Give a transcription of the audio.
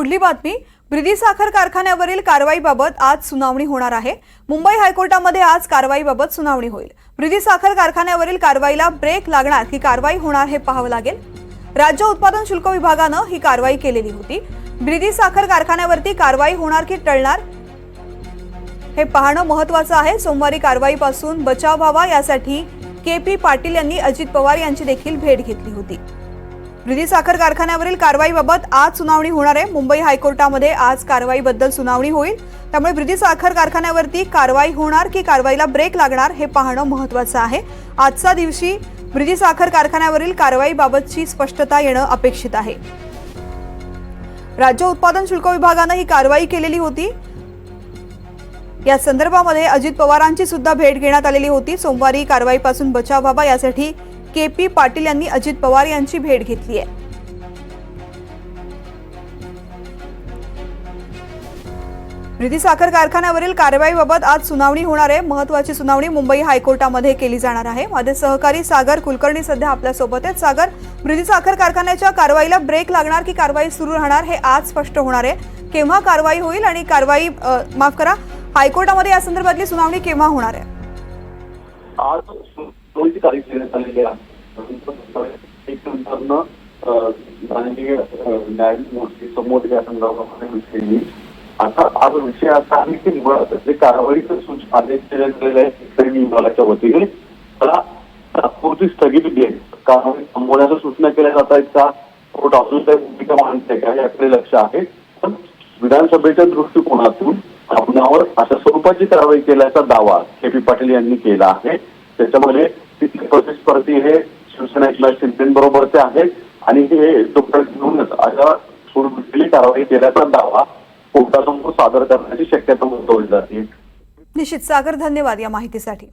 पुढली बातमी, ब्रिदी साखर कारखान्यावरील कारवाईबाबत आज सुनावणी होणार आहे। मुंबई हायकोर्टामध्ये आज कारवाईबाबत सुनावणी होईल। ब्रिदी साखर कारखान्यावरील कारवाईला ब्रेक लागणार की कारवाई होणार हे पाहावं लागेल। राज्य उत्पादन शुल्क विभागानं ही कारवाई केलेली होती। ब्रिदी साखर कारखान्यावरती कारवाई होणार की टळणार हे पाहणं महत्त्वाचं आहे। सोमवारी कारवाईपासून बचाव व्हावा यासाठी के.पी. पाटील यांनी अजित पवार यांची देखील भेट घेतली होती। ब्रिदी साखर कारखान्यावरील कारवाईबाबत आज सुनावणी होणार आहे। मुंबई हायकोर्टामध्ये आज कारवाईबद्दल सुनावणी होईल। त्यामुळे ब्रिदी साखर कारखान्यावरती कारवाई होणार की कारवाईला ब्रेक लागणार हे पाहणं महत्त्वाचं आहे। आजच्या दिवशी ब्रिदी साखर कारखान्यावरील कारवाईबाबतची स्पष्टता येणं अपेक्षित आहे। राज्य उत्पादन शुल्क विभागानं ही कारवाई केलेली होती। या संदर्भामध्ये अजित पवारांची सुद्धा भेट घेण्यात आलेली होती। सोमवारी कारवाईपासून बचाव व्हावा यासाठी के.पी. पाटील यांनी अजित पवार यांची भेट घेतली आहे। ब्रिदी साखर कारखान्यावरील कारवाईबाबत आज सुनावणी होणार आहे। महत्त्वाची सुनावणी मुंबई हायकोर्टामध्ये केली जाणार आहे। माझे सहकारी सागर कुलकर्णी सध्या आपल्या सोबत आहेत। सागर, ब्रिदी साखर कारखान्याच्या कारवाईला ब्रेक लागणार की कारवाई सुरू राहणार हे आज स्पष्ट होणार आहे। केव्हा कारवाई होईल आणि कारवाई माफ करा, हायकोर्टामध्ये या संदर्भातली सुनावणी केव्हा होणार आहे? आज सुनावणीची तारीख देण्यात आलेली आहे। एक नंतरनं माननीय न्यायमूर्ती समोर या संदर्भामध्ये आता आज विषय असा आहे की जे कारवाईचं आदेश दिलेले आहे विभागाच्या वतीने त्याला तात्पुरती स्थगिती देईल। कारवाई थांबवण्याच्या सूचना केल्या जात आहेत का, कोर्ट अजून काही भूमिका मांडते का याकडे लक्ष आहे। पण विधानसभेच्या दृष्टिकोनातून आपणावर अशा स्वरूपाची कारवाई केल्याचा दावा के.पी. पाटील यांनी केला आहे। त्याच्यामध्ये तिथले प्रतिस्पर्धी हे शिवसेना एकनाथ शिंदेबरोबरचे आहेत आणि हे दुप्पट घेऊनच अशा स्वरूपाची कारवाई केल्याचा दावा कोर्टासमोर सादर करण्याची शक्यता वर्तवली जाते। निश्चित सागर, धन्यवाद या माहितीसाठी।